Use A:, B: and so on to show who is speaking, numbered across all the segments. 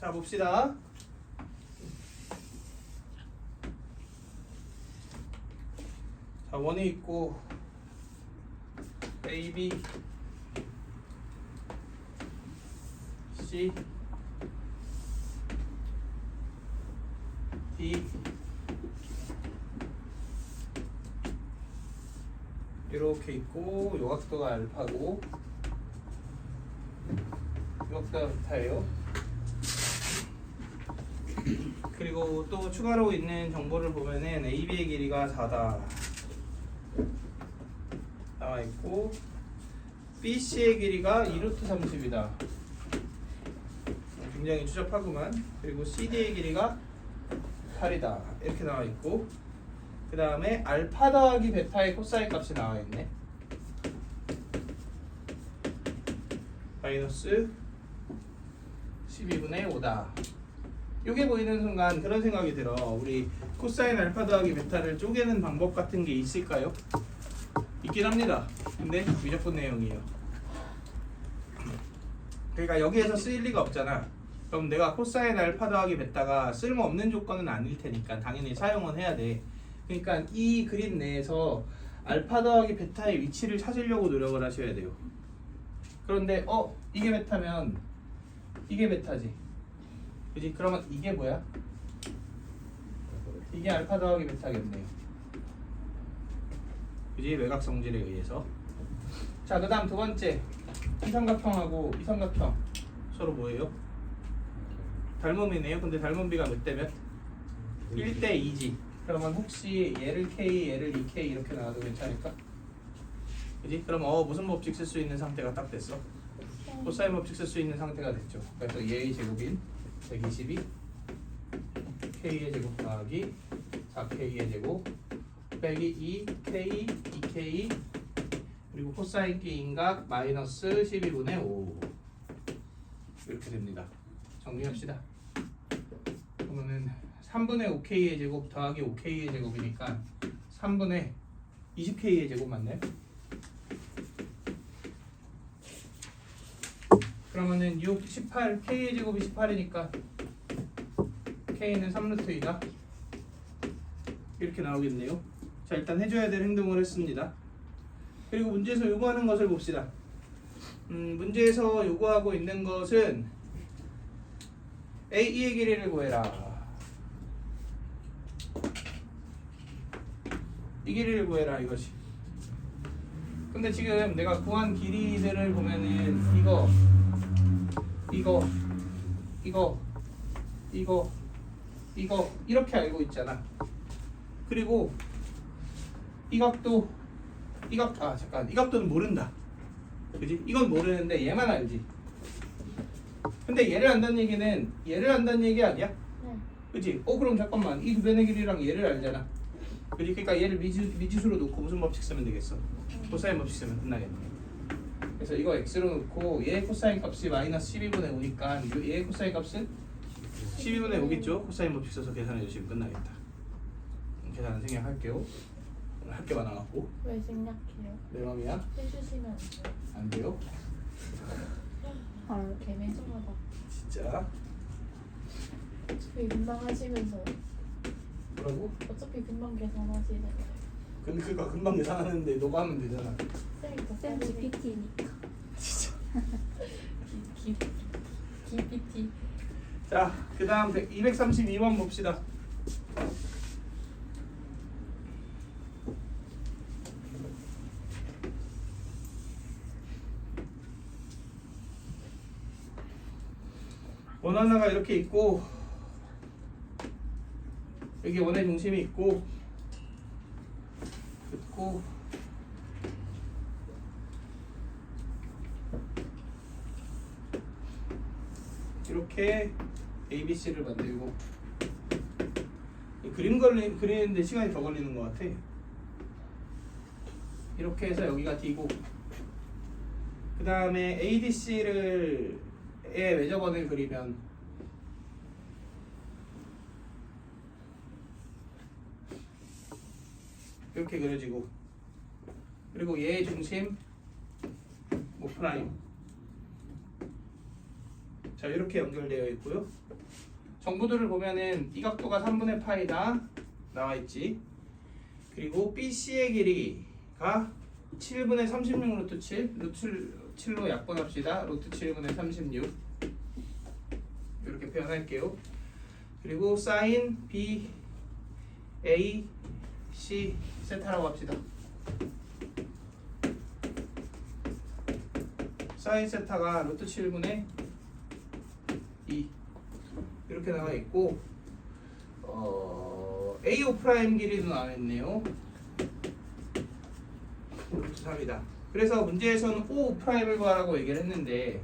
A: 자 봅시다. 자 원이 있고 A, B, C, D 이렇게 있고 요각도가 알파고 요각도가 베타예요. 그리고 또 추가로 있는 정보를 보면은 AB의 길이가 4다 나와 있고 BC의 길이가 2루트 30이다. 굉장히 추접하구만. 그리고 CD의 길이가 8이다. 이렇게 나와 있고 그 다음에 알파 더하기 베타의 코사인 값이 나와 있네. 마이너스 12분의 5다. 요게 보이는 순간 그런 생각이 들어. 우리 코사인 알파 더하기 베타를 쪼개는 방법 같은 게 있을까요? 있긴 합니다. 근데 미적분 내용이에요. 그러니까 여기에서 쓰일 리가 없잖아. 그럼 내가 코사인 알파 더하기 베타가 쓸모없는 조건은 아닐 테니까 당연히 사용은 해야 돼. 그러니까 이 그림 내에서 알파 더하기 베타의 위치를 찾으려고 노력을 하셔야 돼요. 그런데 이게 베타면 이게 베타지, 그지? 그러면 이게 뭐야? 이게 알파 더하기 베타겠네요. 그지? 외곽 성질에 의해서. 자, 그 다음 두 번째 이 삼각형하고 이 삼각형 서로 뭐예요? 닮음이네요. 근데 닮음비가 몇 대 몇? 1대 2지. 그러면 혹시 얘를 K, 얘를 2K 이렇게 나와도 괜찮을까? 그지? 그럼 무슨 법칙 쓸 수 있는 상태가 딱 됐어? 코사인 법칙 쓸 수 있는 상태가 됐죠. 그래서 얘의 제곱인 122 K의 제곱 더하기 4K의 제곱 빼기 2K, 2K 그리고 코사인 기인각 마이너스 12분의 5 이렇게 됩니다. 정리합시다. 그러면은 3분의 5K의 제곱 더하기 5K의 제곱이니까 3분의 20K의 제곱 맞나요? 그러면은 6, 18, K의 제곱이 18이니까 K는 3루트 2다 이렇게 나오겠네요. 자, 일단 해줘야 될 행동을 했습니다. 그리고 문제에서 요구하는 것을 봅시다. 문제에서 요구하고 있는 것은 AE의 길이를 구해라. 이 길이를 구해라 이것이. 근데 지금 내가 구한 길이들을 보면은 이거 이렇게 알고 있잖아. 그리고 이 각도 이 각도는 모른다. 그지? 이건 모르는데 얘만 알지. 근데 얘를 안다는 얘기는 얘를 안다는 얘기 아니야?
B: 네.
A: 그지? 그럼 잠깐만 이 두 변의 길이랑 얘를 알잖아. 그지? 그러니까 얘를 미지수로 놓고 무슨 법칙 쓰면 되겠어? 코사인 법칙 쓰면 끝나겠네. 그래서 이거 x로 놓고 얘의 코사인 값이 마이너스 12분의 5니까 얘의 코사인 값은 12분의 5겠죠? 코사인 법칙 써서 계산해 주시면 끝나겠다. 계산 생략할게요. 할 게 많아갖고.
B: 왜 생략해요?
A: 내 맘이야?
B: 해주시면
A: 안 돼요?
B: 개매정하다.
A: 진짜?
B: 어차피 금방 하시면서
A: 뭐라고?
B: 어차피 금방 계산하시잖아요.
A: 근데 그거 금방 계산하는데 너가 하면 되잖아.
B: 쌤 GPT니까.
A: 진짜.
B: GPT.
A: 자, 그 다음 232번 봅시다. 원 하나가 이렇게 있고 여기 원의 중심이 있고 이렇게 ABC를 만들고 그림 그리는데 시간이 더 걸리는 것 같아. 이렇게 해서 여기가 D고 그 다음에 ADC를 외접원을 그리면 이렇게 그려지고 그리고 얘의 중심 5 프라임 자 이렇게 연결되어 있고요. 정보들을 보면은 이 각도가 3분의 파이다 나와 있지. 그리고 BC의 길이가 7분의 36 루트 7 루트 7로 약분합시다. 루트 7분의 36 이렇게 표현할게요. 그리고 사인 B A C 세타라고 합시다. 사인 세타가 루트 7분의 2 이렇게 나와 있고 AO 프라임 길이도 나와 있네요. 루트 3이다. 그래서 문제에서는 O 프라임을 구하라고 얘기를 했는데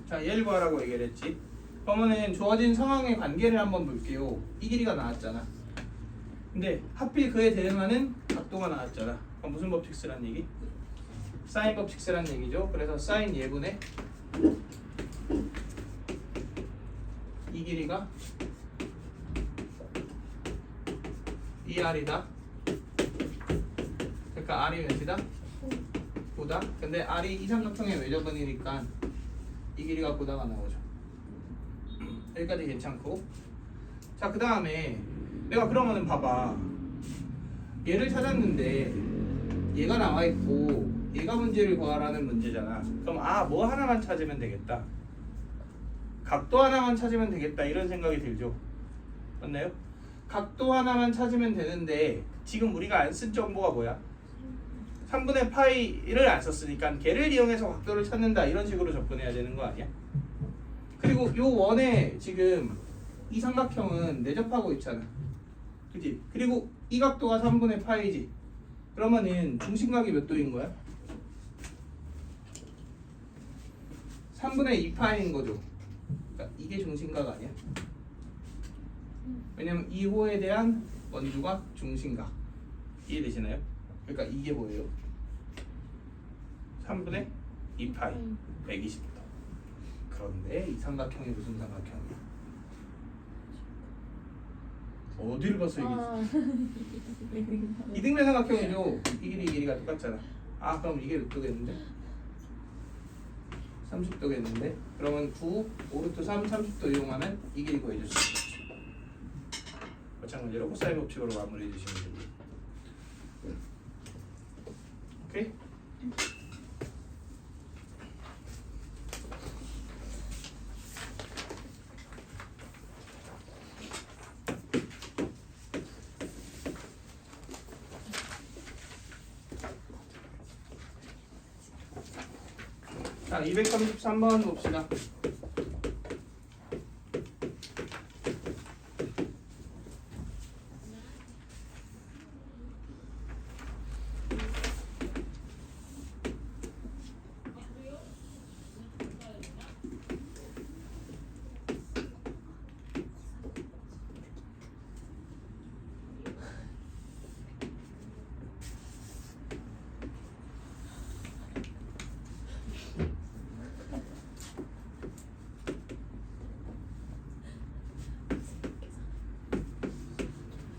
A: 자 얘를 구하라고 얘기를 했지. 그러면은 주어진 상황의 관계를 한번 볼게요. 이 길이가 나왔잖아. 근데 하필 그에 대응하는 각도가 나왔잖아. 그럼 무슨 법칙 쓰란 얘기? 사인 법칙 쓰란 얘기죠. 그래서 사인 예분의 이 길이가 2R이다. 그러니까 R이 몇이다? 9다. 근데 R이 이 삼각형의 외접근이니까 이 길이가 9다가 나오죠. 여기까지 괜찮고. 자, 그 다음에 내가 그러면은 봐봐. 얘를 찾았는데 얘가 나와 있고 얘가 문제를 구하라는 문제잖아. 그럼 뭐 하나만 찾으면 되겠다. 각도 하나만 찾으면 되겠다. 이런 생각이 들죠. 맞나요? 각도 하나만 찾으면 되는데 지금 우리가 안 쓴 정보가 뭐야? 3분의 파이를 안 썼으니까 걔를 이용해서 각도를 찾는다. 이런 식으로 접근해야 되는 거 아니야? 그리고 요 원에 지금 이 삼각형은 내접하고 있잖아. 그치? 그리고 이 각도가 3분의 파이지. 그러면은 중심각이 몇 도인 거야? 3분의 2파이인 거죠. 그러니까 이게 중심각 아니야? 왜냐면 이 호에 대한 원주가 중심각. 이해되시나요? 그러니까 이게 뭐예요? 3분의 2파이 120도. 그런데 이 삼각형이 무슨 삼각형이야? 어디를 봐서 이게 이등변 삼각형이죠. 이 길이가 똑같잖아. 그럼 이게 몇 도겠는데? 30도겠는데? 그러면 9, 5루트 3, 30도 이용하면 이 길이 구해줄 수 있겠죠. 마찬가지로 코사인 법칙으로 마무리해 주시면 됩니다. 오케이? 자, 233번 봅시다.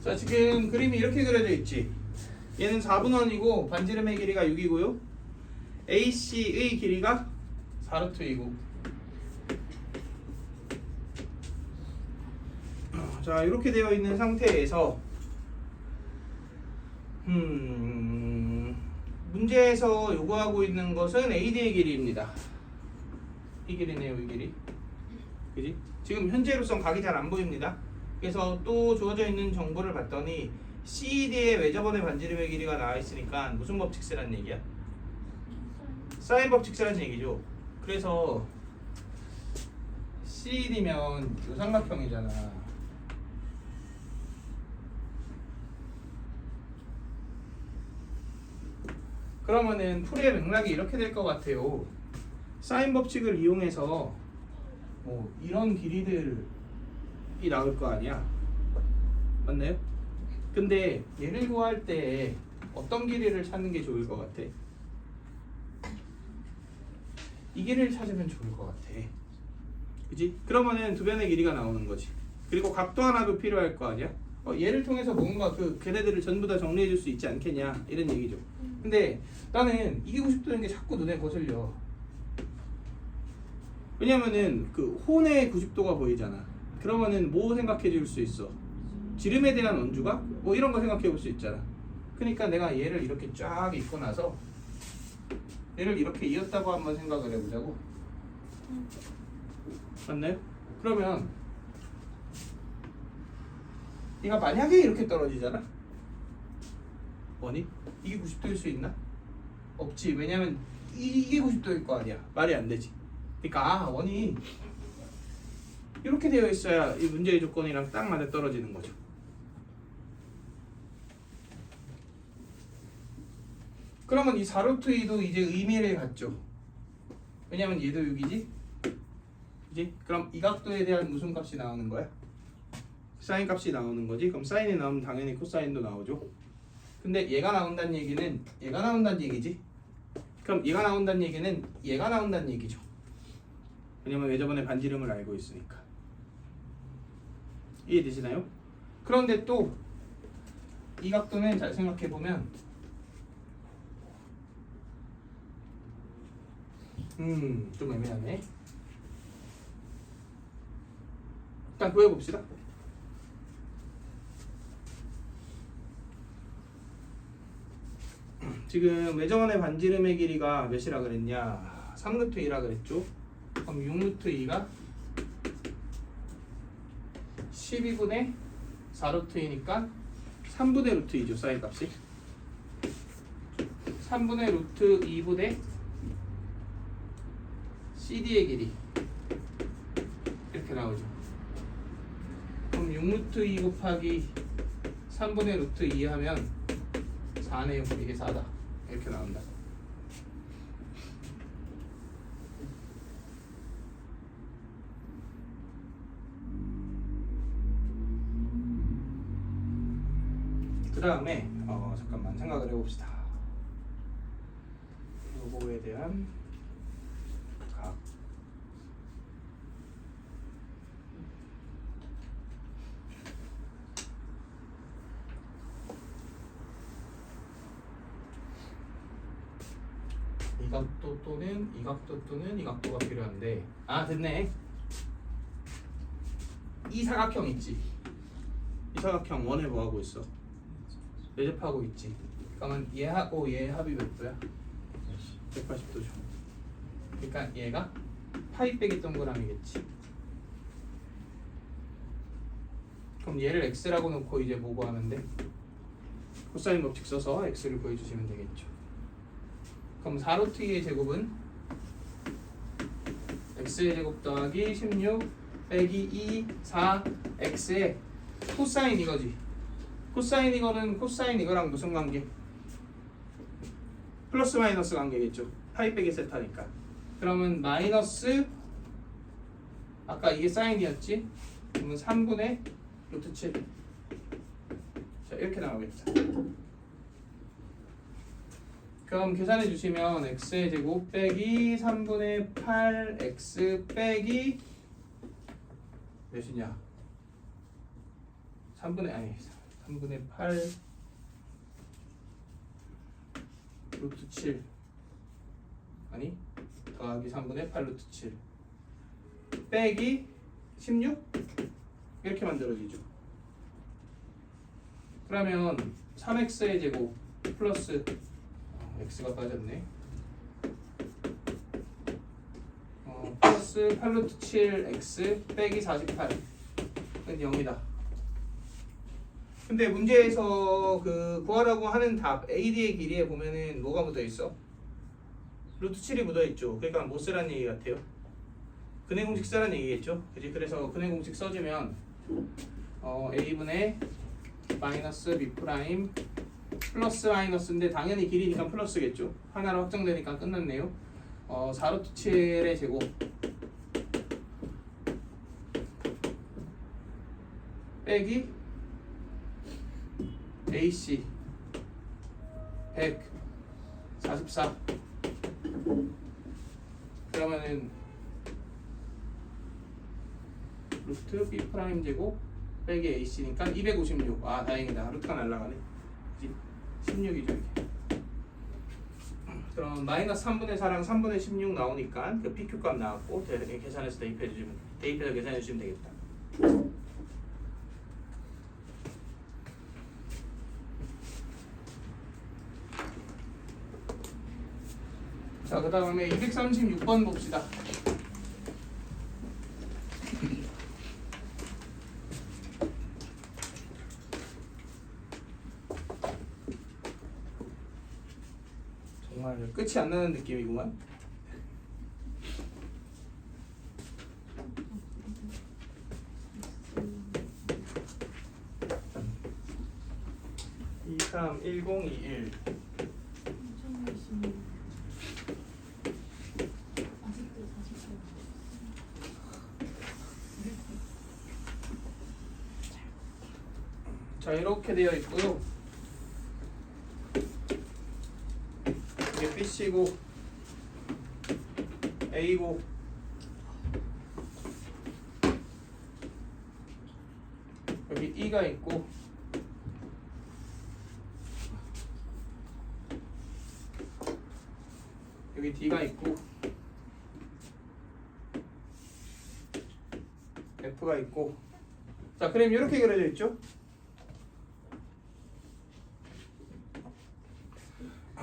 A: 자, 지금 그림이 이렇게 그려져 있지. 얘는 4분원이고 반지름의 길이가 6이고요. AC의 길이가 4루트이고. 자, 이렇게 되어 있는 상태에서 문제에서 요구하고 있는 것은 AD의 길이입니다. 이 길이네요, 이 길이. 그지? 지금 현재로선 각이 잘 안 보입니다. 그래서 또 주어져 있는 정보를 봤더니 CED의 외접원의 반지름의 길이가 나와 있으니까 무슨 법칙 쓰라는 얘기야? 사인 법칙 쓰라는 얘기죠. 그래서 CED면 이 삼각형이잖아. 그러면은 풀이의 맥락이 이렇게 될 것 같아요. 사인 법칙을 이용해서 이런 길이들이 나올 거 아니야. 맞나요? 근데 얘를 구할 때 어떤 길이를 찾는 게 좋을 것 같아? 이 길이를 찾으면 좋을 것 같아. 그지? 그러면은 두 변의 길이가 나오는 거지. 그리고 각도 하나도 필요할 거 아니야? 얘를 통해서 뭔가 그 걔네들을 전부 다 정리해 줄 수 있지 않겠냐 이런 얘기죠. 근데 나는 이게 90도인 게 자꾸 눈에 거슬려. 왜냐면은 그 혼의 90도가 보이잖아. 그러면은 뭐 생각해 줄 수 있어? 지름에 대한 원주가? 뭐 이런 거 생각해 볼 수 있잖아. 그러니까 내가 얘를 이렇게 쫙 읽고 나서 얘를 이렇게 이었다고 한번 생각을 해보자고. 맞나요? 그러면 얘가 만약에 이렇게 떨어지잖아? 원이? 이게 90도일 수 있나? 없지. 왜냐면 이게 90도일 거 아니야. 말이 안 되지. 그러니까 원이 이렇게 되어 있어야 이 문제의 조건이랑 딱 맞아 떨어지는 거죠. 그러면 이 4루트2도 이제 의미를 갖죠. 왜냐면 얘도 6이지? 그지? 그럼 이 각도에 대한 무슨 값이 나오는 거야? 사인 값이 나오는 거지. 그럼 사인이 나오면 당연히 코사인도 나오죠. 근데 얘가 나온다는 얘기는 얘가 나온다는 얘기지. 그럼 얘가 나온다는 얘기는 얘가 나온다는 얘기죠. 왜냐면 외접원의 반지름을 알고 있으니까. 이해되시나요? 그런데 또 이 각도는 잘 생각해 보면 좀 애매하네. 일단 구해봅시다. 지금 외접원의 반지름의 길이가 몇이라 그랬냐? 3루트 2라 그랬죠? 그럼 6루트 2가 12분의 4루트 2니까 3분의 루트 2죠. 사인 값이 3분의 루트 2분의 CD의 길이 이렇게 나오죠. 그럼 6루트 2 곱하기 3분의 루트 2 하면 4네요. 이게 4다. 이렇게 나온다. 그 다음에 잠깐만 생각을 해봅시다. 요거에 대한 각. 이 각도 또는 이 각도 또는 이 각도가 필요한데 됐네. 이 사각형 있지. 이 사각형 원에 뭐 하고 있어? 매접하고 있지. 그러면 얘하고 얘 합이 몇 도야? 180도죠. 그러니까 얘가 파이 빼기 동그라미겠지. 그럼 얘를 x라고 놓고 이제 뭐 구하는데? 코사인 법칙 써서 x를 구해주시면 되겠죠. 그럼 4루트 2의 제곱은 x의 제곱 더하기 16 빼기 2 4 x의 코사인 이거지. 코사인 이거는 코사인 이거랑 무슨 관계? 플러스 마이너스 관계겠죠. 파이 빼기 세타니까. 그러면 마이너스 아까 이게 사인이었지? 그러면 3분의 루트 7. 자 이렇게 나오겠죠. 그럼 계산해 주시면 x의 제곱 빼기 3분의 8x 빼기 몇이냐? 3분의 8 루트 7 아니 더하기 3분의 8 루트 7 빼기 16 이렇게 만들어지죠. 그러면 3x의 제곱 플러스 x가 빠졌네. 플러스 8 루트 7 x 빼기 48은 0이다. 근데 문제에서 그 구하라고 하는 답 AD의 길이에 보면은 뭐가 묻어 있어? 루트 7이 묻어 있죠. 그러니까 못 쓰라는 얘기 같아요. 근해 공식 쓰라는 얘기겠죠. 그지? 그래서 근해 공식 써주면 a분의 마이너스 b 프라임 플러스 마이너스인데 당연히 길이니까 플러스겠죠. 하나로 확정되니까 끝났네요. 4루트 7의 제곱 빼기 AC 144 그러면은 루트 B 프라임 제곱 빼기 AC니까 256. 아 다행이다. 루트가 날라가네. 그치? 16이죠 이게. 그럼 마이너스 3분의 4랑 3분의 16 나오니까 그 PQ 값 나왔고 계산해서 대입해서 계산해 주시면 되겠다. 자, 그 다음에 236번 봅시다. 정말 끝이 안 나는 느낌이구만. (2, 3, 1, 0, 2, 1)
B: 엄청 열심히. 아직도 40분.
A: 자, 이렇게 되어 있고요. 이게 B씨고 A고 여기 E가 있고 여기 D가 있고 F가 있고. 자, 그럼 이렇게 그려져 있죠.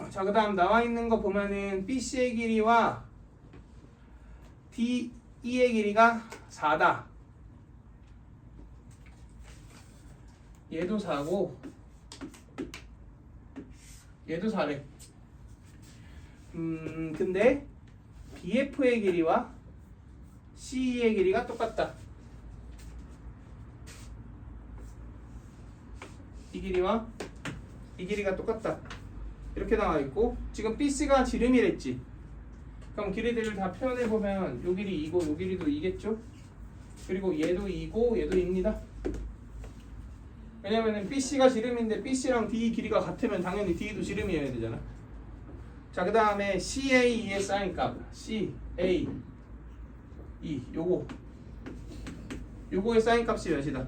A: 자, 그 다음 나와 있는 거 보면은 BC의 길이와 DE의 길이가 4다. 얘도 4고 얘도 4래. 근데 BF의 길이와 CE의 길이가 똑같다. 이 길이와 이 길이가 똑같다. 이렇게 나와 있고 지금 BC가 지름이랬지. 그럼 길이들을 다 표현해 보면 요 길이 2고 요 길이도 2겠죠. 그리고 얘도 2고 얘도 2입니다. 왜냐면은 BC가 지름인데 BC랑 D 길이가 같으면 당연히 D도 지름이어야 되잖아. 자, 그 다음에 CAE의 사인값 CA 요거의 사인값이 몇이다?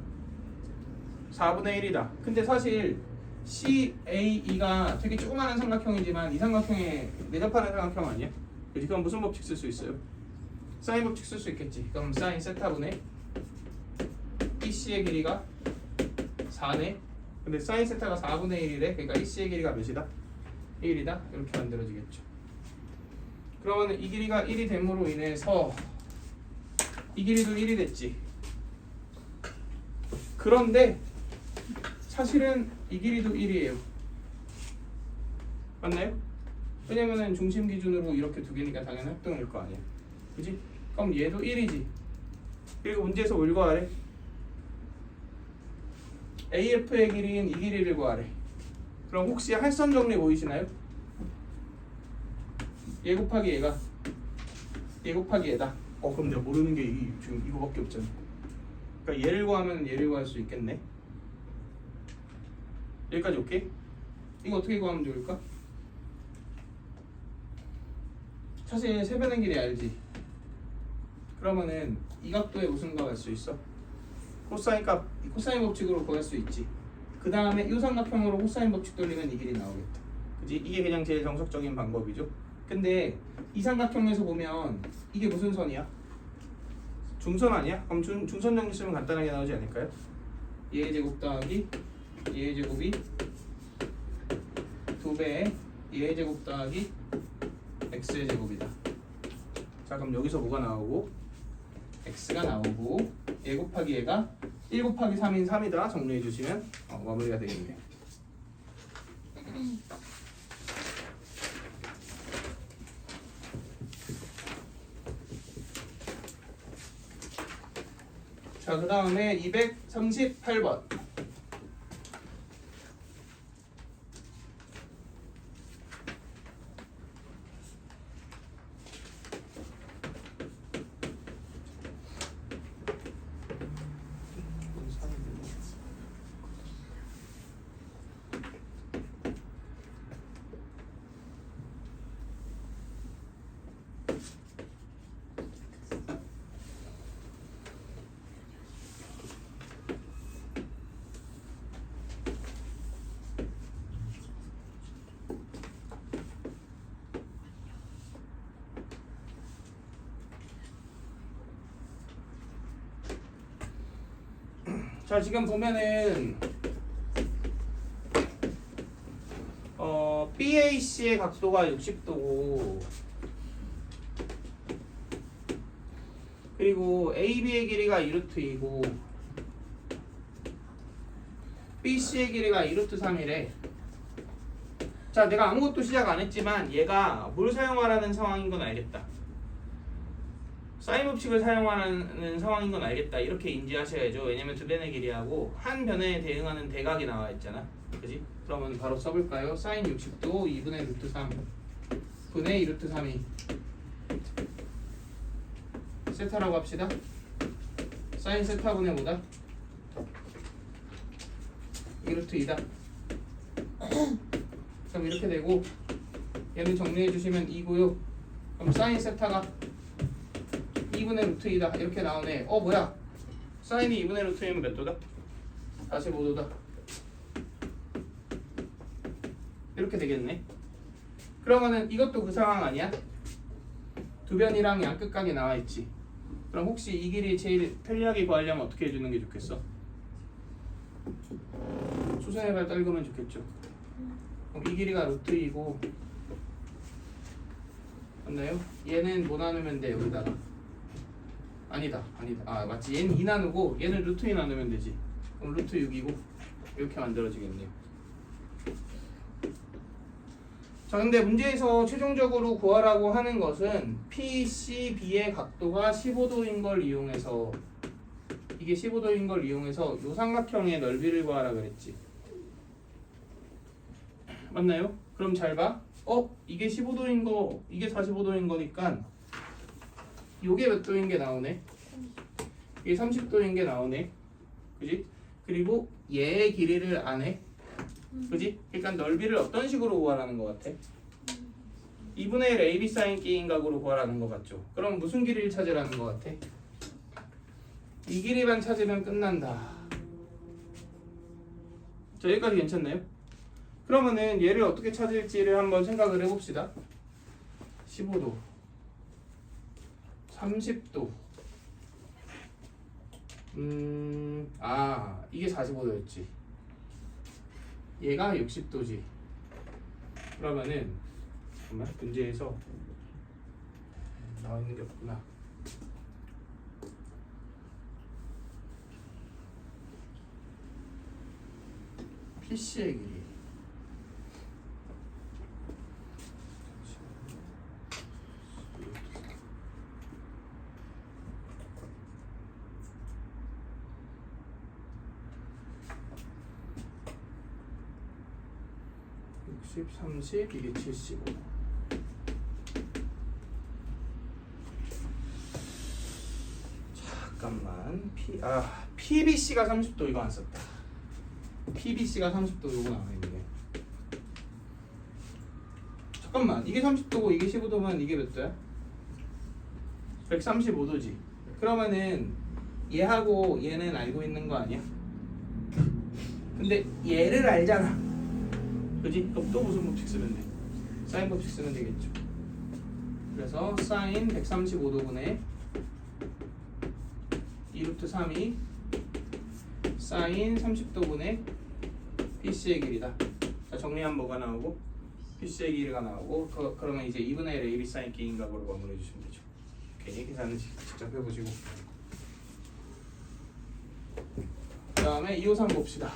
A: 4분의 1이다. 근데 사실 CAE가 되게 조그마한 삼각형이지만 이 삼각형에 내접하는 삼각형 아니야? 그렇지? 그럼 무슨 법칙 쓸 수 있어요? 사인 법칙 쓸 수 있겠지. 그럼 사인 세타분의 BC의 길이가 4네. 근데 사인 세타가 4분의 1이래. 그러니까 BC의 길이가 몇이다? 1이다. 이렇게 만들어지겠죠. 그러면 이 길이가 1이 됨으로 인해서 이 길이도 1이 됐지. 그런데 사실은 이 길이도 1이에요. 맞나요? 왜냐면은 중심 기준으로 이렇게 두 개니까 당연히 합동일 거 아니야. 그지? 그럼 얘도 1이지. 그리고 문제에서 뭘 구하래? AF의 길이인 이 길이를 구하래. 그럼 혹시 할선 정리 보이시나요? 얘 곱하기 얘가 얘 곱하기 얘다. 그럼 내가 모르는 게 지금 이거밖에 없잖아. 그러니까 얘를 구하면 얘를 구할 수 있겠네. 여기까지 오케이? 이거 어떻게 구하면 좋을까? 사실 세변의 길이 알지? 그러면은 이 각도에 무슨 값 할 수 있어? 코사인 값, 코사인 법칙으로 구할 수 있지. 그 다음에 이 삼각형으로 코사인 법칙 돌리면 이 길이 나오겠다. 그지? 이게 그냥 제일 정석적인 방법이죠. 근데 이 삼각형에서 보면 이게 무슨 선이야? 중선 아니야? 그럼 중선 정리 쓰면 간단하게 나오지 않을까요? 얘의 제곱 더하기 얘의 제곱이 2배의 얘의 제곱 더하기 x의 제곱이다. 자, 그럼 여기서 뭐가 나오고 x가 나오고 얘 곱하기 얘가 1 곱하기 3인 3이다. 정리해 주시면 마무리가 되겠네요. 자, 그 다음에 238번. 자, 지금 보면은 BAC의 각도가 60도고 그리고 AB의 길이가 2루트이고 BC의 길이가 2루트 3이래. 자, 내가 아무것도 시작 안 했지만 얘가 뭘 사용하라는 상황인 건 알겠다. 사인 법칙을 사용하는 상황인 건 알겠다. 이렇게 인지하셔야죠. 왜냐면 두 변의 길이하고 한 변에 대응하는 대각이 나와 있잖아. 그지? 그러면 바로 써볼까요? 사인 60도 2분의 루트 3 분의 2루트 3이 세타라고 합시다. 사인 세타분의 뭐다? 2루트 2다. 그럼 이렇게 되고 얘는 정리해 주시면 2고요. 그럼 사인 세타가 2분의 루트 2다. 이렇게 나오네. 뭐야? 사인이 2분의 루트 2면 몇 도다? 45도다. 이렇게 되겠네. 그러면은 이것도 그 상황 아니야? 두 변이랑 양끝각이 나와 있지. 그럼 혹시 이 길이 제일 편리하게 구하려면 어떻게 해주는 게 좋겠어? 수선의 발 떨구면 좋겠죠. 그럼 이 길이가 루트 2고 맞나요? 얘는 뭐 나누면 돼 여기다가? 아니다. 아 맞지. 얘는 2 나누고 얘는 루트 2 나누면 되지. 그럼 루트 6이고 이렇게 만들어지겠네요. 자, 근데 문제에서 최종적으로 구하라고 하는 것은 PCB의 각도가 15도인 걸 이용해서 이게 15도인 걸 이용해서 요 삼각형의 넓이를 구하라 그랬지. 맞나요? 그럼 잘 봐. 이게 15도인 거, 이게 45도인 거니까 요게 몇 도인 게 나오네? 이게 30도인 게 나오네. 그지? 그리고 얘의 길이를 안 해. 그지? 그러니까 넓이를 어떤 식으로 구하라는 것 같아? 2분의 1 AB 사인 K인 각으로 구하라는 것 같죠? 그럼 무슨 길이를 찾으라는 것 같아? 이 길이만 찾으면 끝난다. 자, 여기까지 괜찮나요? 그러면은 얘를 어떻게 찾을지를 한번 생각을 해봅시다. 15도 30도 이게 45도였지. 얘가 60도지. 그러면은 잠깐만 문제에서 나와 있는 게 없구나. PC의 길이 (60, 30) 이게 75. 잠깐만 PBC가 30도 이거 안 썼다. PBC가 30도 요거 나와 있네. 잠깐만 이게 30도고 이게 15도면 이게 몇 도야? 135도지. 그러면은 얘하고 얘는 알고 있는 거 아니야? 근데 얘를 알잖아. 그지? 그럼 또 무슨 법칙 쓰면 돼? 사인 법칙 쓰면 되겠죠. 그래서 사인 135도분의 2루트 3이 사인 30도분의 PC의 길이다. 자, 정리하면 뭐가 나오고? PC의 길이가 나오고 그러면 이제 2분의 1 AB 사인 K인 값으로 마무리해 주시면 되죠. 오케이, 계산은 직접 해보시고 그 다음에 253 봅시다.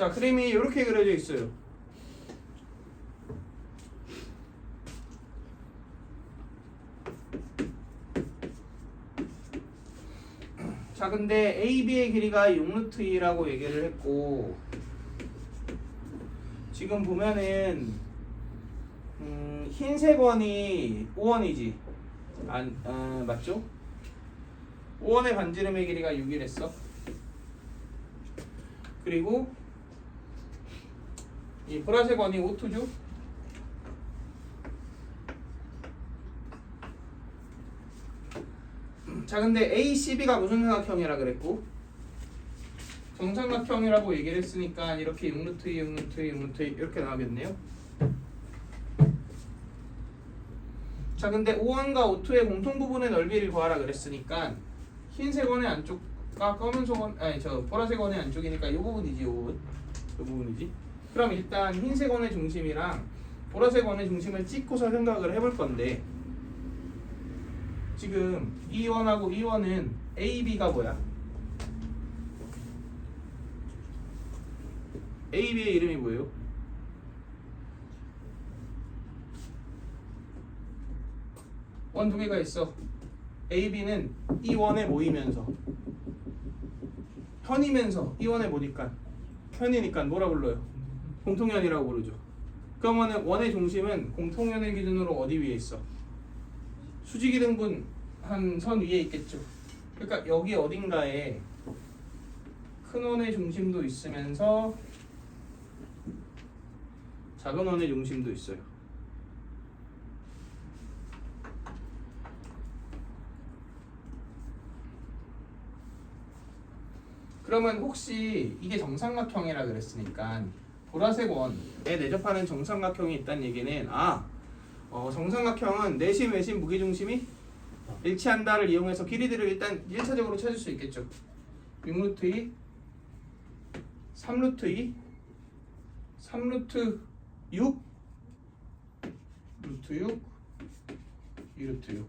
A: 자, 그림이 이렇게 그려져 있어요. 자, 근데 AB의 길이가 6루트2라고 얘기를 했고, 지금 보면은 흰색 원이 5원이지. 맞죠? 5원의 반지름의 길이가 6이랬어. 그리고 이 보라색 원이 5투죠. 자, 근데 ACB가 무슨 삼각형이라 그랬고, 정삼각형이라고 얘기를 했으니까 이렇게 6루트2 이렇게 나오겠네요. 자, 근데 5원과 5투의 공통 부분의 넓이를 구하라 그랬으니까 흰색 원의 안쪽과 검은색 원, 보라색 원의 안쪽이니까 이 부분이지, 이 부분이지. 그럼 일단 흰색 원의 중심이랑 보라색 원의 중심을 찍고서 생각을 해볼 건데, 지금 이 원하고 이 원은 AB가 뭐야? AB의 이름이 뭐예요? 원 두 개가 있어. AB는 이 원에 모이면서 현이면서 이 원에 모니까 현이니까 뭐라 불러요? 공통현이라고 부르죠. 그러면 원의 중심은 공통현의 기준으로 어디 위에 있어? 수직이 등분 한 선 위에 있겠죠. 그러니까 여기 어딘가에 큰 원의 중심도 있으면서 작은 원의 중심도 있어요. 그러면 혹시 이게 정삼각형이라 그랬으니까 보라색 원에 내접하는 정삼각형이 있다는 얘기는 정삼각형은 내심, 외심, 무게중심이 일치한다를 이용해서 길이들을 일단 1차적으로 찾을 수 있겠죠. 6루트2, 3루트2, 3루트 6, 루트 6, 2루트 6.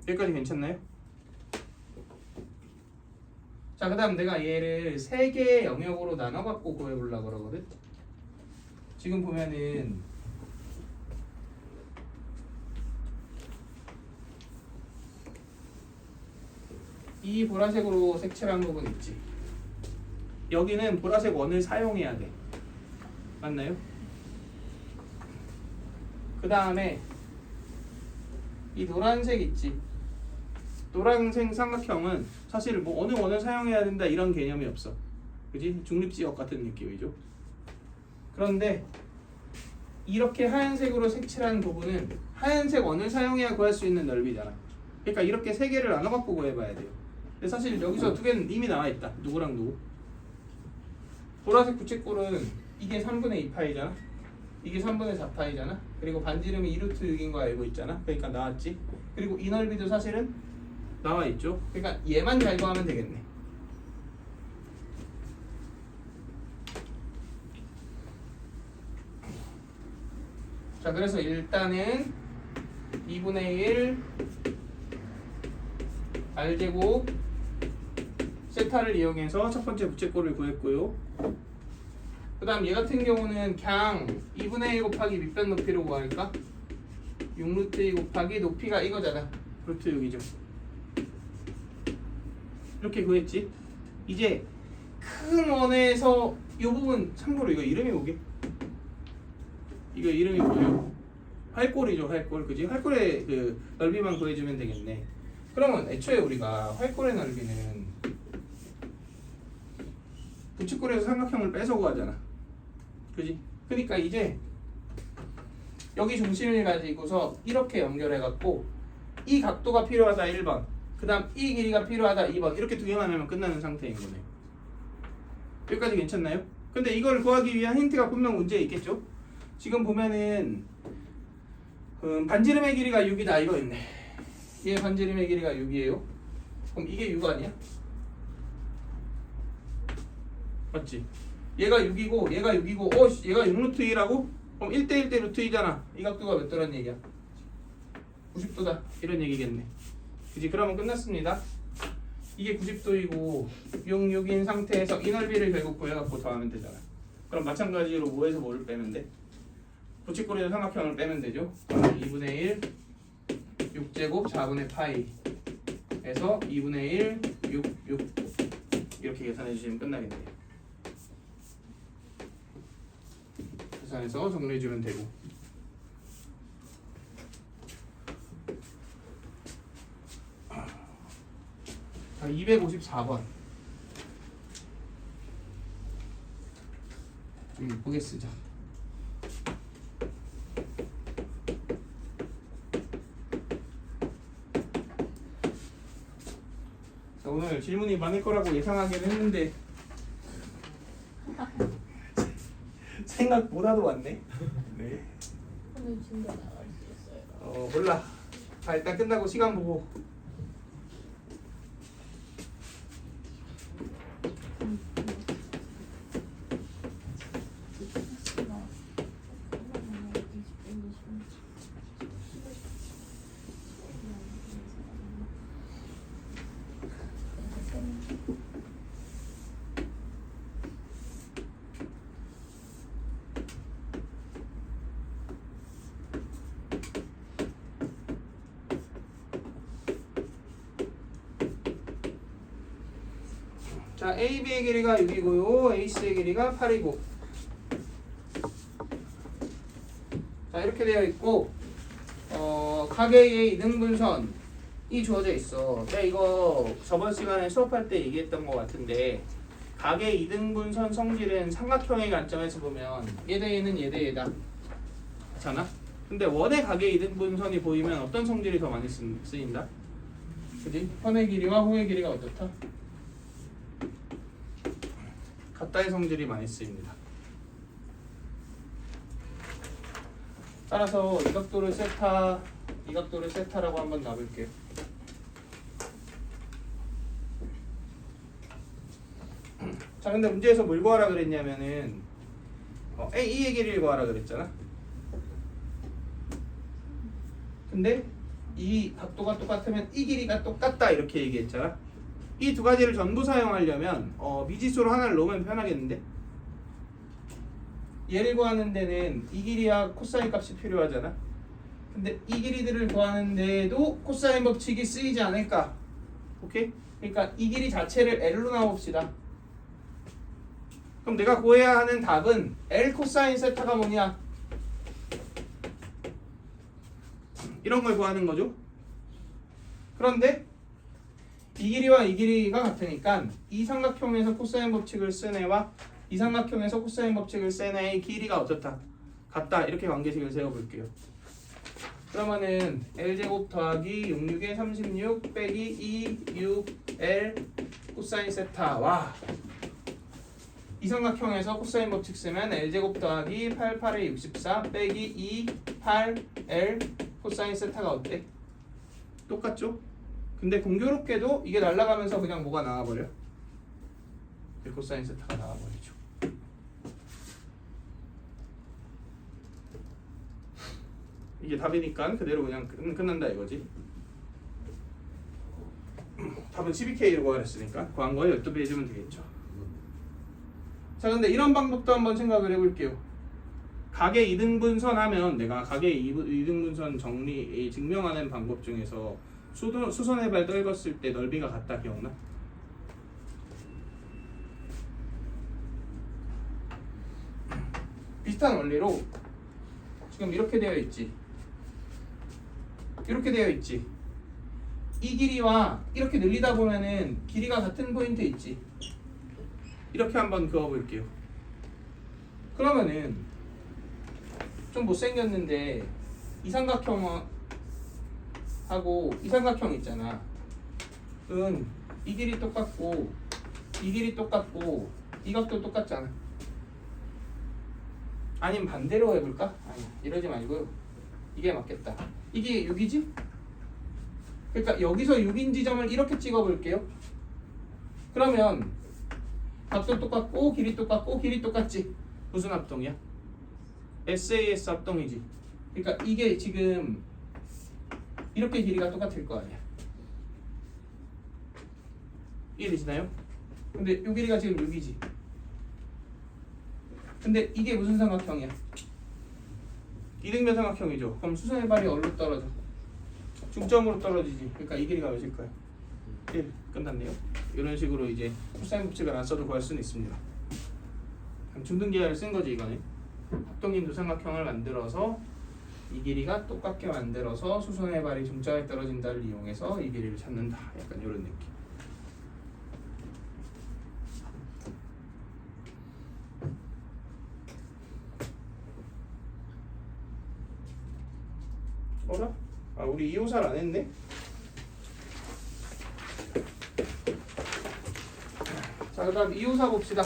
A: 여기까지 괜찮나요? 자, 그 다음 내가 얘를 3개의 영역으로 나눠갖고 구해보려고 그러거든. 지금 보면은 이 보라색으로 색칠한 부분 있지. 여기는 보라색 원을 사용해야 돼. 맞나요? 그 다음에 이 노란색 있지. 노란색 삼각형은 사실 뭐 어느 원을 사용해야 된다 이런 개념이 없어. 그지? 중립지역 같은 느낌이죠. 그런데 이렇게 하얀색으로 색칠한 부분은 하얀색 원을 사용해야 구할 수 있는 넓이잖아. 그러니까 이렇게 3개를 나눠갖고 구해봐야 돼요. 근데 사실 여기서 2개는 이미 나와있다. 누구랑 누구? 보라색 부채꼴은 이게 3분의 2파이잖아. 이게 3분의 4파이잖아. 그리고 반지름이 2루트 6인 거 알고 있잖아. 그러니까 나왔지. 그리고 이 넓이도 사실은 나와있죠. 그러니까 얘만 잘 구하면 되겠네. 자, 그래서 일단은 2분의 1 R제곱 세타를 이용해서 첫 번째 부채꼴을 구했고요. 그 다음 얘 같은 경우는 그냥 2분의 1 곱하기 밑변 높이로 구할까? 6루트 2 곱하기 높이가 이거잖아. 루트 6이죠. 이렇게 구했지. 이제 큰 원에서 이 부분 참고로 이거 이름이 뭐게? 이거 이름이 뭐예요? 활골이죠. 활골. 그지? 활골의 그 넓이만 구해주면 되겠네. 그러면 애초에 우리가 활골의 넓이는 부채꼴에서 삼각형을 빼서 구하잖아. 그지? 그러니까 이제 여기 중심을 가지고서 이렇게 연결해갖고 이 각도가 필요하다 1번, 그 다음 이 길이가 필요하다 2번 이렇게 2개만 하면 끝나는 상태인 거네요. 여기까지 괜찮나요? 근데 이걸 구하기 위한 힌트가 분명 문제에 있겠죠? 지금 보면은 반지름의 길이가 6이다 이거 있네. 얘 반지름의 길이가 6이에요. 그럼 이게 6 아니야? 맞지? 얘가 6이고 얘가 6이고 얘가 6루트 2라고? 그럼 1대 1대 루트 2잖아. 이 각도가 몇 도란 얘기야? 90도다 이런 얘기겠네. 그지? 그러면 끝났습니다. 이게 90도이고 66인 상태에서 이 넓이를 결국 구해갖고 더하면 되잖아. 그럼 마찬가지로 뭐에서 뭐를 빼면 돼? 부치꼬리에서 삼각형을 빼면 되죠. 2분의 1 6제곱 4분의 파이에서 2분의 1 6 이렇게 계산해 주시면 끝나겠네요. 계산해서 정리해 주면 되고. 자, 254번. 좀 예쁘게 쓰자. 자, 오늘 질문이 많을 거라고 예상하긴 했는데 생각보다도 많네. 네.
B: 오늘 진짜 나갈 수 있어요.
A: 몰라. 자, 일단 끝나고 시간 보고. 자, AB의 길이가 6이고요. AC의 길이가 8이고. 자, 이렇게 되어 있고 가계의 이등분선이 주어져 있어. 내가 이거 저번 시간에 수업할 때 얘기했던 것 같은데 가계 이등분선 성질은 삼각형의 관점에서 보면 얘대 얘는 얘대 얘다. 그렇잖아? 근데 원의 가계 이등분선이 보이면 어떤 성질이 더 많이 쓰인다? 그지? 현의 길이와 호의 길이가 어떻다? 같다의 성질이 많이 쓰입니다. 따라서 이 각도를 세타, 이 각도를 세타라고 한번 놔볼게요. 자, 근데 문제에서 뭘 구하라 그랬냐면은 A의 길이를 구하라 그랬잖아. 근데 이 각도가 똑같으면 이 길이가 똑같다 이렇게 얘기했잖아. 이 두 가지를 전부 사용하려면 미지수로 하나를 넣으면 편하겠는데 얘를 구하는 데는 이 길이와 코사인 값이 필요하잖아. 근데 이 길이들을 구하는 데에도 코사인 법칙이 쓰이지 않을까. 오케이? 그러니까 이 길이 자체를 L로 나옵시다. 그럼 내가 구해야 하는 답은 L 코사인 세타가 뭐냐? 이런 걸 구하는 거죠. 그런데 이 길이와 이 길이가 같으니까 이 삼각형에서 코사인 법칙을 쓴 애와 이 삼각형에서 코사인 법칙을 쓴 애의 길이가 어떻다? 같다. 이렇게 관계식을 세워볼게요. 그러면은 L제곱 더하기 66에 36 빼기 2 6 L 코사인 세타와 이 삼각형에서 코사인 법칙 쓰면 L제곱 더하기 8 8에 64 빼기 2 8 L 코사인 세타가 어때? 똑같죠? 근데 공교롭게도 이게 날아가면서 그냥 뭐가 나와버려? 코사인 세타가 나와버리죠. 이게 답이니까 그대로 그냥 끝난다 이거지. 답은 12K로 구하랬으니까 구한 거에 12배 해주면 되겠죠. 자, 근데 이런 방법도 한번 생각을 해볼게요. 가계 이등분선 하면 내가 가계 이등분선 정리 증명하는 방법 중에서 수선의 발 떨궜을 때 넓이가 같다 기억나? 비슷한 원리로 지금 이렇게 되어 있지. 이렇게 되어 있지. 이 길이와 이렇게 늘리다 보면은 길이가 같은 포인트 있지. 이렇게 한번 그어볼게요. 그러면은 좀 못생겼는데 이 삼각형하고 이 삼각형 있잖아. 이 길이 똑같고 이 길이 똑같고 이 각도 똑같잖아. 아니면 반대로 해볼까? 아니, 이러지 말고요. 이게 맞겠다. 이게 6이지? 그러니까 여기서 6인 지점을 이렇게 찍어볼게요. 그러면 각도 똑같고 길이 똑같고 길이 똑같지? 무슨 합동이야? SAS 합동이지. 그러니까 이게 지금 이렇게 길이가 똑같을 거 아니야. 1이지나요? 근데 요 길이가 지금 6이지. 근데 이게 무슨 삼각형이야? 이등변 삼각형이죠. 그럼 수선의 발이 어디로 떨어져? 중점으로 떨어지지. 그러니까 이 길이가 몇일까요? 1. 끝났네요. 이런 식으로 이제 코사인 법칙을 안 써도 구할 수는 있습니다. 중등기하를 쓴 거지 이거는. 합동인 두 삼각형을 만들어서 이 길이가 똑같게 만들어서 수선의 발이 중점에 떨어진다를 이용해서 이 길이를 찾는다. 약간 이런 느낌. 어라? 아 우리 2호살 안 했네? 자 그 다음 2호사 봅시다.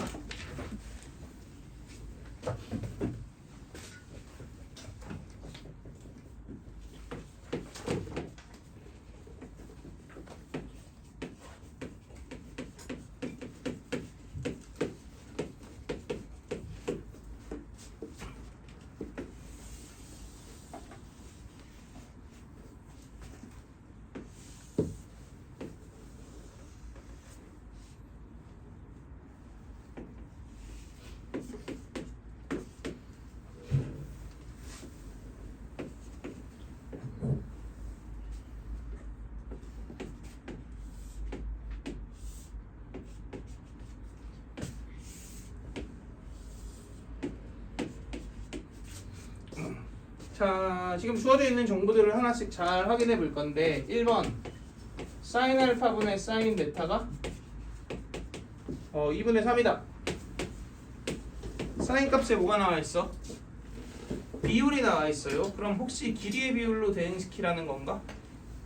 A: 자, 지금 주어져 있는 정보들을 하나씩 잘 확인해 볼 건데 1번 사인 알파분의 사인 베타가 2분의 3이다. 사인 값에 뭐가 나와 있어? 비율이 나와 있어요. 그럼 혹시 길이의 비율로 대응시키라는 건가?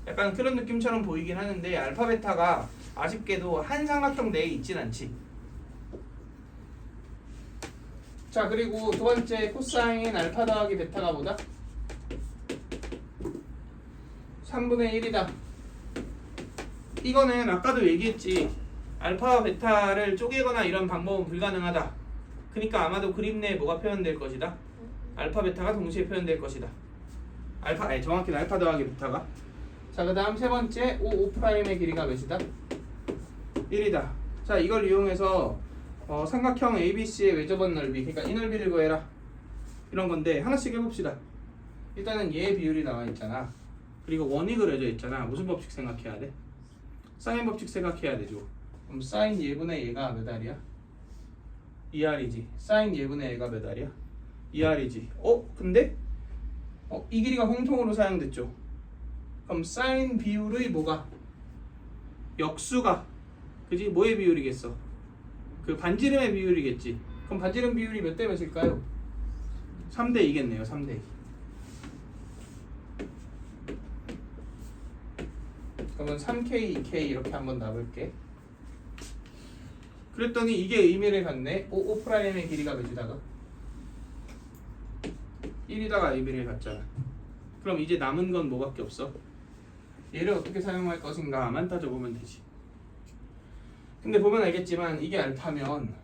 A: 약간 그런 느낌처럼 보이긴 하는데 알파 베타가 아쉽게도 한 삼각형 내에 있진 않지. 자, 그리고 두 번째 코사인 알파 더하기 베타가 뭐다? 3분의 1이다. 이거는 아까도 얘기했지. 알파와 베타를 쪼개거나 이런 방법은 불가능하다. 그러니까 아마도 그림 내에 뭐가 표현될 것이다? 알파 베타가 동시에 표현될 것이다. 정확히는 알파 더하기 베타가. 자, 그 다음 세 번째 5,5'의 길이가 몇이다? 1이다. 자, 이걸 이용해서 삼각형 ABC의 외접원 넓이, 그러니까 이 넓이를 구해라. 이런 건데 하나씩 해봅시다. 일단은 얘의 비율이 나와 있잖아. 그리고 원이 그려져 있잖아. 무슨 법칙 생각해야 돼? 사인 법칙 생각해야 되죠. 그럼 사인 예분의 얘가 몇 알이야? 2R이지. 사인 예분의 얘가 몇 알이야? 2R이지. 근데 이 길이가 공통으로 사용됐죠. 그럼 사인 비율의 뭐가? 역수가, 그지? 뭐의 비율이겠어? 그 반지름의 비율이겠지. 그럼 반지름 비율이 몇 대 몇일까요? 3대 2겠네요. 3대 2. 그러면 3K, 2K 이렇게 한번 놔볼게. 그랬더니 이게 의미를 갖네. 5'의 길이가 몇이다가? 1이다가 의미를 갖잖아. 그럼 이제 남은 건 뭐밖에 없어? 얘를 어떻게 사용할 것인가만 따져보면 되지. 근데 보면 알겠지만 이게 알파면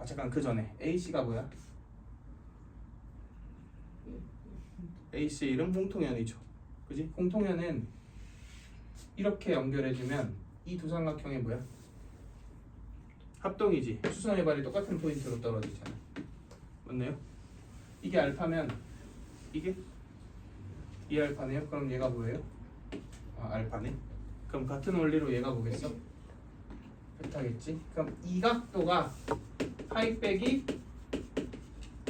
A: 잠깐 그 전에 AC가 뭐야? AC 이름 공통연이죠. 그지? 공통연은 이렇게 연결해주면 이 두 삼각형이 뭐야? 합동이지. 수선의 발이 똑같은 포인트로 떨어지잖아. 맞나요? 이게 알파면 이게 이 알파네요. 그럼 얘가 뭐예요? 알파네. 그럼 같은 원리로 얘가 뭐겠어? 베타겠지. 그럼 이 각도가 파이 빼기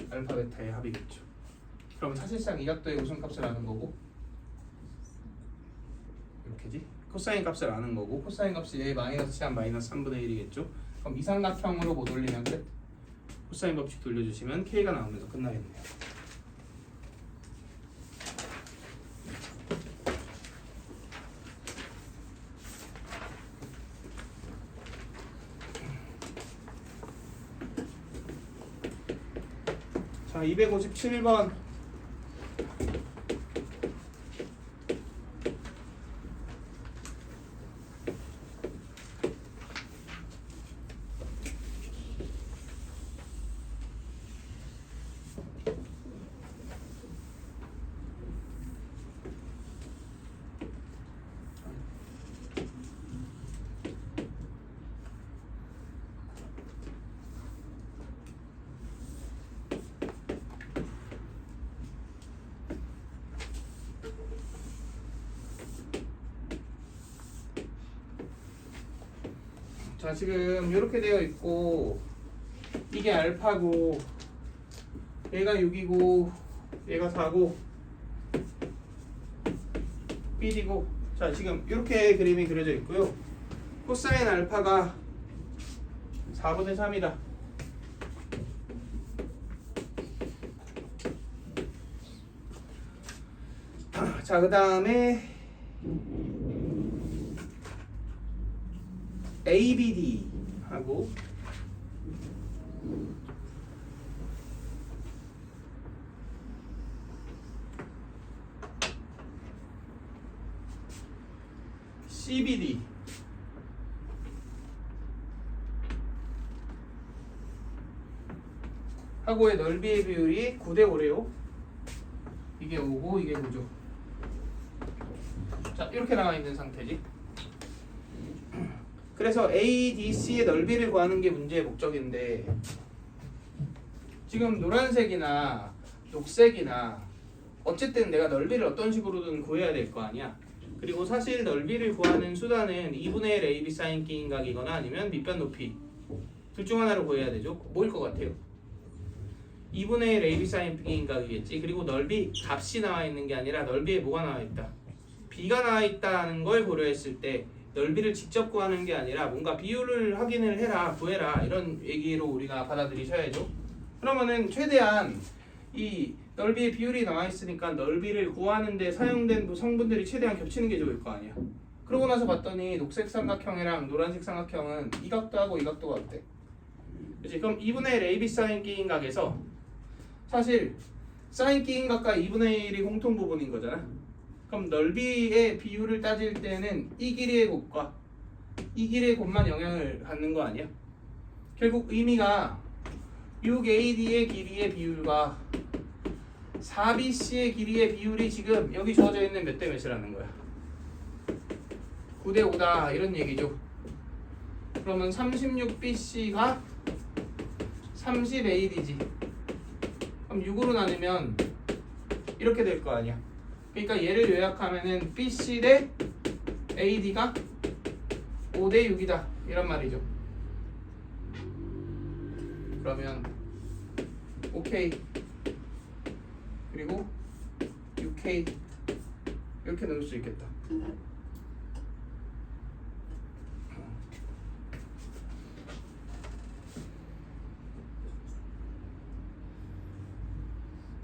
A: 알파 베타의 합이겠죠. 그럼 사실상 이 각도의 무슨 값을 아는 거고? 이렇게지. 코사인 값을 아는 거고, 코사인 값이 얘 마이너스 7 마이너스 3분의 1이겠죠. 그럼 이 삼각형으로 못 올리면 끝. 코사인 법칙 돌려주시면 K가 나오면서 끝나겠네요. 자, 257번. 자 지금 이렇게 되어 있고 이게 알파고 얘가 6이고 얘가 4고 B이고 자 지금 이렇게 그림이 그려져 있고요. 코사인 알파가 4분의 3이다. 자 그 다음에 ABD 하고 CBD 하고의 넓이의 비율이 9대 5래요. 이게 5고 이게 9죠. 자 이렇게 나와 있는 상태지. 그래서 ADC의 넓이를 구하는 게 문제의 목적인데 지금 노란색이나 녹색이나 어쨌든 내가 넓이를 어떤 식으로든 구해야 될 거 아니야. 그리고 사실 넓이를 구하는 수단은 2분의 1 AB 사인 기인각이거나 아니면 밑변 높이 둘 중 하나로 구해야 되죠. 뭐일 것 같아요? 2분의 1 AB 사인 기인각이겠지. 그리고 넓이 값이 나와 있는 게 아니라 넓이에 뭐가 나와 있다? B가 나와 있다는 걸 고려했을 때 넓이를 직접 구하는 게 아니라 뭔가 비율을 확인을 해라, 구해라 이런 얘기로 우리가 받아들이셔야죠. 그러면은 최대한 이 넓이의 비율이 나와 있으니까 넓이를 구하는 데 사용된 성분들이 최대한 겹치는 게 좋을 거 아니야. 그러고 나서 봤더니 녹색 삼각형이랑 노란색 삼각형은 이 각도 하고 이 각도가 어때? 그치? 그럼 2분의 1 AB 사인 기인각에서 사실 사인 기인각과 2분의 1이 공통 부분인 거잖아. 그럼 넓이의 비율을 따질 때는 이 길이의 곱과 이 길이의 곱만 영향을 받는 거 아니야? 결국 의미가 6AD의 길이의 비율과 4BC의 길이의 비율이 지금 여기 주어져 있는 몇 대 몇이라는 거야? 9대 5다 이런 얘기죠. 그러면 36BC가 30AD지. 그럼 6으로 나누면 이렇게 될 거 아니야. 그러니까 얘를 요약하면은 BC 대 AD가 5대 6이다 이런 말이죠. 그러면 OK 그리고 6K 이렇게 넣을 수 있겠다.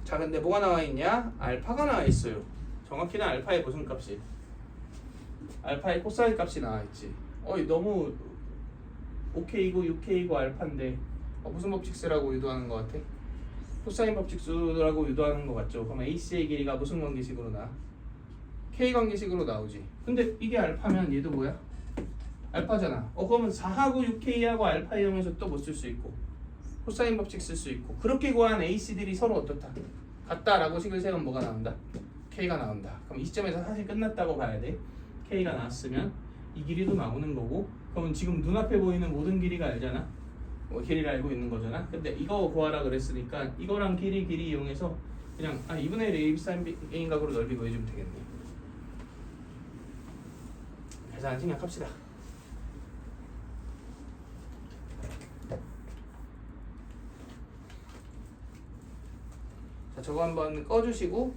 A: 자 근데 뭐가 나와 있냐? 알파가 나와 있어요. 정확히는 알파의 무슨 값이? 알파의 코사인 값이 나와 있지. 너무 5K이고 6K이고 알파인데 무슨 법칙 쓰라고 유도하는 것 같아? 코사인 법칙 쓰라고 유도하는 것 같죠? 그럼 AC의 길이가 무슨 관계식으로 나와? K 관계식으로 나오지. 근데 이게 알파면 얘도 뭐야? 알파잖아. 그러면 4하고 6K하고 알파 이용해서 또 뭐 쓸 수 있고 코사인 법칙 쓸 수 있고 그렇게 구한 AC들이 서로 어떻다? 같다라고 식을 세우면 뭐가 나온다? K가 나온다. 그럼 이 시점에서 사실 끝났다고 봐야 돼. K가 나왔으면 이 길이도 나오는 거고 그러면 지금 눈앞에 보이는 모든 길이가 알잖아. 길이를 알고 있는 거잖아. 근데 이거 구하라 그랬으니까 이거랑 길이 이용해서 그냥 2분의 1 AB 사인 A인각으로 넓이 구해주면 되겠네. 계산 생략합시다. 자, 저거 한번 꺼주시고